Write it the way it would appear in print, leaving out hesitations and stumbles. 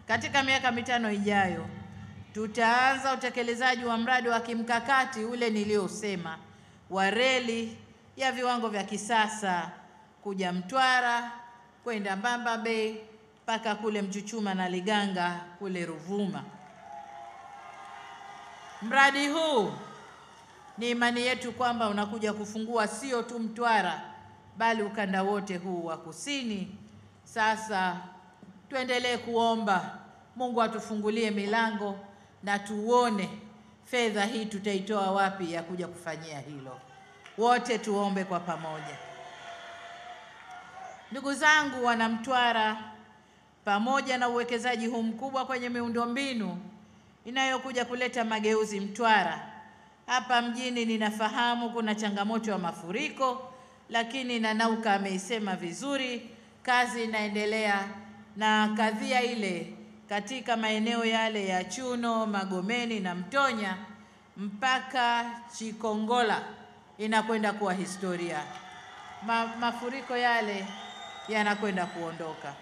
katika miaka mitano ijayo tutaanza utekelezaji wa mradi wa kimkakati ule niliosema wa reli ya viwango vya kisasa kuja Mtwara kwenda Mbamba Bay mpaka kule Mchuchuma na Liganga kule Ruvuma. Mradi huu ni imani yetu kwamba unakuja kufungua sio tu Mtwara bali ukanda wote huu wa kusini. Sasa tuendelee kuomba Mungu atufungulie milango na tuone fedha hii tutaitoa wapi ya kuja kufanyia hilo. Wote tuombe kwa pamoja. Ndugu zangu wana Mtwara, pamoja na uwekezaji huu mkubwa kwenye miundombinu inayokuja kuleta mageuzi Mtwara, hapa mjini ninafahamu kuna changamoto ya mafuriko, lakini Nanauka ameisema vizuri, kazi inaendelea na kadhia ile katika maeneo yale ya Chuno, Magomeni na Mtonya mpaka Chikongola inakwenda kuwa historia. Mafuriko yale yanakwenda kuondoka.